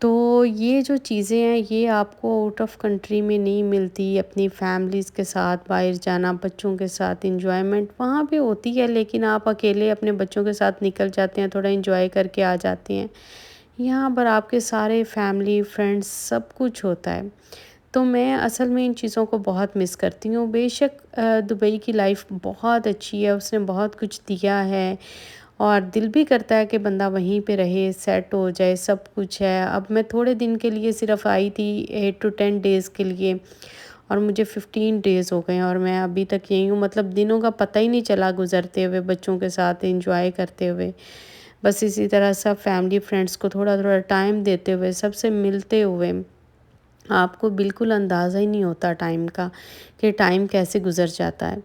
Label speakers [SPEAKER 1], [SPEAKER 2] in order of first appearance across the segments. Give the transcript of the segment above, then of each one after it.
[SPEAKER 1] تو یہ جو چیزیں ہیں یہ آپ کو آؤٹ آف کنٹری میں نہیں ملتی، اپنی فیملیز کے ساتھ باہر جانا، بچوں کے ساتھ انجوائمنٹ وہاں پہ ہوتی ہے، لیکن آپ اکیلے اپنے بچوں کے ساتھ نکل جاتے ہیں، تھوڑا انجوائے کر کے آ جاتے ہیں۔ یہاں پر آپ کے سارے فیملی فرینڈس سب کچھ ہوتا ہے، تو میں اصل میں ان چیزوں کو بہت مس کرتی ہوں۔ بے شک دبئی کی لائف بہت اچھی ہے، اس نے بہت کچھ دیا ہے، اور دل بھی کرتا ہے کہ بندہ وہیں پہ رہے، سیٹ ہو جائے، سب کچھ ہے۔ اب میں تھوڑے دن کے لیے صرف آئی تھی 8 to 10 days کے لیے، اور مجھے 15 days ہو گئے ہیں، اور میں ابھی تک یہی ہوں۔ مطلب دنوں کا پتہ ہی نہیں چلا گزرتے ہوئے، بچوں کے ساتھ انجوائے کرتے ہوئے، بس اسی طرح سب فیملی فرینڈس کو تھوڑا تھوڑا ٹائم دیتے ہوئے، سب سے ملتے ہوئے، آپ کو بالکل اندازہ ہی نہیں ہوتا ٹائم کا کہ ٹائم کیسے گزر جاتا ہے۔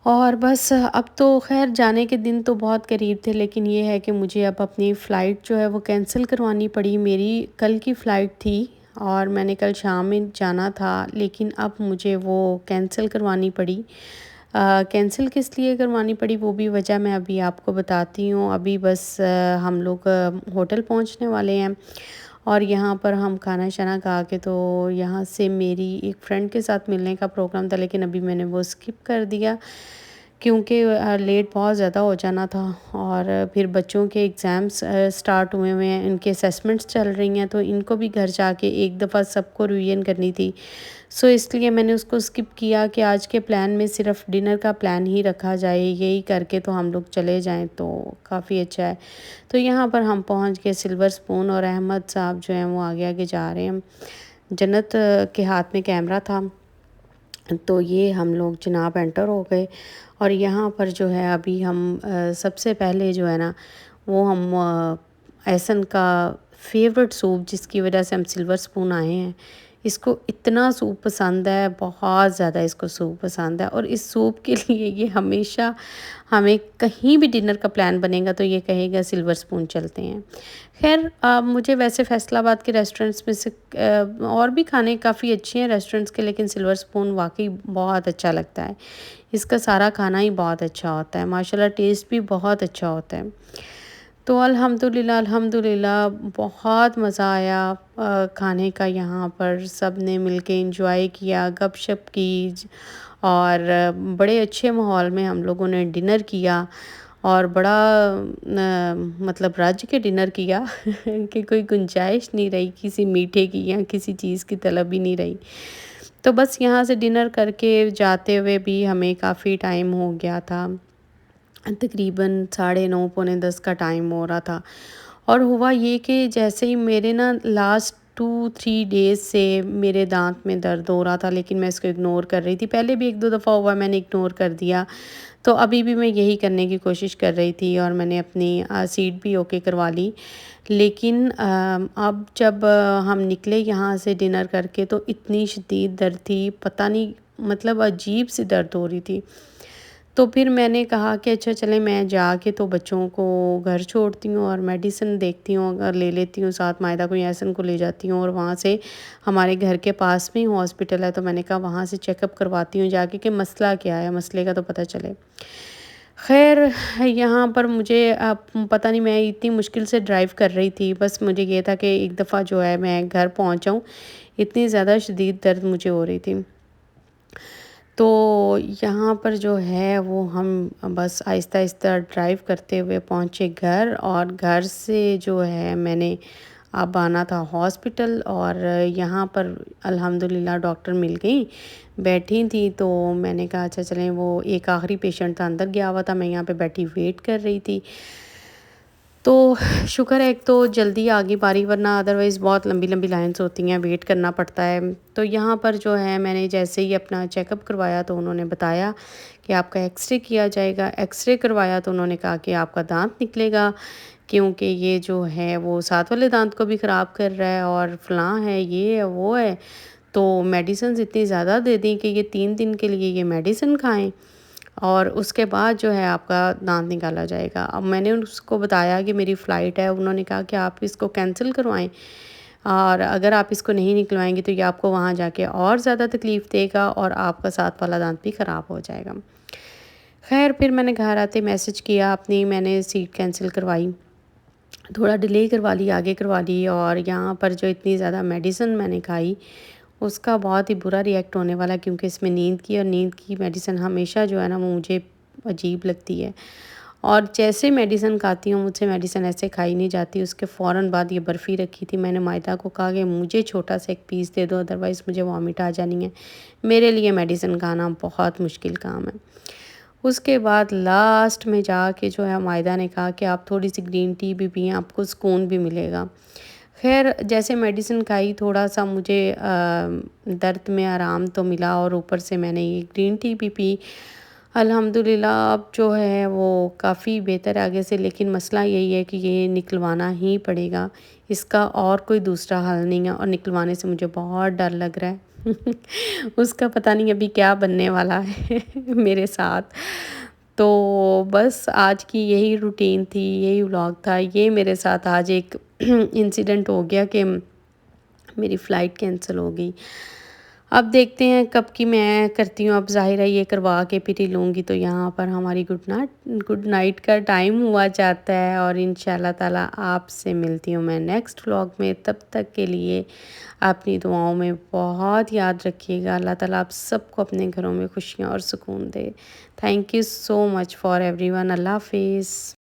[SPEAKER 1] اور بس اب تو خیر جانے کے دن تو بہت قریب تھے، لیکن یہ ہے کہ مجھے اب اپنی فلائٹ جو ہے وہ کینسل کروانی پڑی۔ میری کل کی فلائٹ تھی اور میں نے کل شام میں جانا تھا، لیکن اب مجھے وہ کینسل کروانی پڑی۔ کینسل کس لیے کروانی پڑی وہ بھی وجہ میں ابھی آپ کو بتاتی ہوں۔ ابھی بس ہم لوگ ہوٹل پہنچنے والے ہیں، اور یہاں پر ہم کھانا شانا کھا کے، تو یہاں سے میری ایک فرینڈ کے ساتھ ملنے کا پروگرام تھا، لیکن ابھی میں نے وہ اسکپ کر دیا کیونکہ لیٹ بہت زیادہ ہو جانا تھا، اور پھر بچوں کے ایگزامس سٹارٹ ہوئے ہوئے ہیں، ان کے اسیسمنٹس چل رہی ہیں، تو ان کو بھی گھر جا کے ایک دفعہ سب کو ریویژن کرنی تھی۔ سو اس لیے میں نے اس کو اسکپ کیا کہ آج کے پلان میں صرف ڈنر کا پلان ہی رکھا جائے، یہی کر کے تو ہم لوگ چلے جائیں تو کافی اچھا ہے۔ تو یہاں پر ہم پہنچ گئے سلور سپون، اور احمد صاحب جو ہیں وہ آگے آگے جا رہے ہیں۔ جنت کے ہاتھ میں کیمرہ تھا، تو یہ ہم لوگ جناب انٹر ہو گئے، اور یہاں پر جو ہے ابھی ہم سب سے پہلے جو ہے نا وہ ہم احسن کا فیورٹ سوپ، جس کی وجہ سے ہم سلور سپون آئے ہیں، اس کو اتنا سوپ پسند ہے، بہت زیادہ اس کو سوپ پسند ہے، اور اس سوپ کے لیے یہ ہمیشہ ہمیں کہیں بھی ڈنر کا پلان بنے گا تو یہ کہے گا سلور سپون چلتے ہیں۔ خیر مجھے ویسے فیصل آباد کے ریسٹورنٹس میں سے اور بھی کھانے کافی اچھے ہیں ریسٹورنٹس کے، لیکن سلور سپون واقعی بہت اچھا لگتا ہے۔ اس کا سارا کھانا ہی بہت اچھا ہوتا ہے، ماشاءاللہ ٹیسٹ بھی بہت اچھا ہوتا ہے۔ تو الحمدللہ بہت مزہ آیا کھانے کا، یہاں پر سب نے مل کے انجوائے کیا، گپ شپ کی، اور بڑے اچھے ماحول میں ہم لوگوں نے ڈنر کیا، اور بڑا مطلب رج کے ڈنر کیا کہ کوئی گنجائش نہیں رہی کسی میٹھے کی یا کسی چیز کی طلب ہی نہیں رہی۔ تو بس یہاں سے ڈنر کر کے جاتے ہوئے بھی ہمیں کافی ٹائم ہو گیا تھا، تقریباً 9:30 9:45 کا ٹائم ہو رہا تھا، اور ہوا یہ کہ جیسے ہی میرے نا لاسٹ 2 3 days سے میرے دانت میں درد ہو رہا تھا، لیکن میں اس کو اگنور کر رہی تھی۔ پہلے بھی 1 2 دفعہ ہوا، میں نے اگنور کر دیا، تو ابھی بھی میں یہی کرنے کی کوشش کر رہی تھی، اور میں نے اپنی سیٹ بھی اوکے کروا لی۔ لیکن اب جب ہم نکلے یہاں سے ڈنر کر کے تو اتنی شدید درد تھی، پتہ نہیں مطلب عجیب سی درد ہو رہی تھی۔ تو پھر میں نے کہا کہ اچھا چلیں میں جا کے تو بچوں کو گھر چھوڑتی ہوں، اور میڈیسن دیکھتی ہوں، اگر لے لیتی ہوں ساتھ، مائدہ کوئی احسن کو لے جاتی ہوں، اور وہاں سے ہمارے گھر کے پاس میں ہی ہاسپٹل ہے، تو میں نے کہا وہاں سے چیک اپ کرواتی ہوں جا کے کہ مسئلہ کیا ہے، مسئلے کا تو پتہ چلے۔ خیر یہاں پر مجھے پتہ نہیں، میں اتنی مشکل سے ڈرائیو کر رہی تھی، بس مجھے یہ تھا کہ ایک دفعہ جو ہے میں گھر پہنچ جاؤں، اتنی زیادہ شدید درد مجھے ہو رہی تھی۔ تو یہاں پر جو ہے وہ ہم بس آہستہ آہستہ ڈرائیو کرتے ہوئے پہنچے گھر، اور گھر سے جو ہے میں نے اب آنا تھا ہاسپٹل، اور یہاں پر الحمدللہ ڈاکٹر مل گئی، بیٹھی تھی، تو میں نے کہا اچھا چلیں، وہ ایک آخری پیشنٹ تھا اندر گیا ہوا تھا، میں یہاں پہ بیٹھی ویٹ کر رہی تھی۔ تو شکر ہے ایک تو جلدی آگے باری، ورنہ ادروائز بہت لمبی لمبی لائنس ہوتی ہیں، ویٹ کرنا پڑتا ہے۔ تو یہاں پر جو ہے میں نے جیسے ہی اپنا چیک اپ کروایا تو انہوں نے بتایا کہ آپ کا ایکس رے کیا جائے گا۔ ایکس رے کروایا تو انہوں نے کہا کہ آپ کا دانت نکلے گا، کیونکہ یہ جو ہے وہ ساتھ والے دانت کو بھی خراب کر رہا ہے، اور فلاں ہے، یہ ہے، وہ ہے، تو میڈیسنز اتنی زیادہ دے دیں کہ یہ 3 دن کے لیے یہ میڈیسن کھائیں، اور اس کے بعد جو ہے آپ کا دانت نکالا جائے گا۔ اب میں نے اس کو بتایا کہ میری فلائٹ ہے، انہوں نے کہا کہ آپ اس کو کینسل کروائیں، اور اگر آپ اس کو نہیں نکلوائیں گے تو یہ آپ کو وہاں جا کے اور زیادہ تکلیف دے گا، اور آپ کا ساتھ والا دانت بھی خراب ہو جائے گا۔ خیر پھر میں نے گھر آتے میسج کیا اپنی، میں نے سیٹ کینسل کروائی، تھوڑا ڈیلے کروا لی، آگے کروا لی، اور یہاں پر جو اتنی زیادہ میڈیسن میں نے کھائی اس کا بہت ہی برا ری ایکٹ ہونے والا، کیونکہ اس میں نیند کی، اور نیند کی میڈیسن ہمیشہ جو ہے نا وہ مجھے عجیب لگتی ہے، اور جیسے میڈیسن کھاتی ہوں مجھ سے میڈیسن ایسے کھائی نہیں جاتی۔ اس کے فوراً بعد یہ برفی رکھی تھی، میں نے مائدہ کو کہا کہ مجھے چھوٹا سا ایک پیس دے دو، ادروائز مجھے وامٹ آ جانی ہے، میرے لیے میڈیسن کھانا بہت مشکل کام ہے۔ اس کے بعد لاسٹ میں جا کے جو ہے مائدہ نے کہا کہ آپ تھوڑی سی گرین ٹی بھی پئیں، آپ کو سکون بھی ملے گا۔ خیر جیسے میڈیسن کھائی تھوڑا سا مجھے درد میں آرام تو ملا، اور اوپر سے میں نے یہ گرین ٹی بھی پی، الحمدللہ اب جو ہے وہ کافی بہتر ہے آگے سے، لیکن مسئلہ یہی ہے کہ یہ نکلوانا ہی پڑے گا، اس کا اور کوئی دوسرا حل نہیں ہے، اور نکلوانے سے مجھے بہت ڈر لگ رہا ہے اس کا پتہ نہیں ابھی کیا بننے والا ہے میرے ساتھ۔ تو بس آج کی یہی روٹین تھی، یہی ولاگ تھا، یہ میرے ساتھ آج ایک انسیڈنٹ ہو گیا کہ میری فلائٹ کینسل ہو گئی۔ اب دیکھتے ہیں کب کی میں کرتی ہوں، اب ظاہر ہے یہ کروا کے پھر ہی لوں گی، تو یہاں پر ہماری گڈ نائٹ کا ٹائم ہوا جاتا ہے، اور انشاءاللہ تعالیٰ آپ سے ملتی ہوں میں نیکسٹ ولاگ میں۔ تب تک کے لیے اپنی دعاؤں میں بہت یاد رکھیے گا۔ اللہ تعالیٰ آپ سب کو اپنے گھروں میں خوشیاں اور سکون دے۔ Thank you so much for everyone. اللہ حافظ۔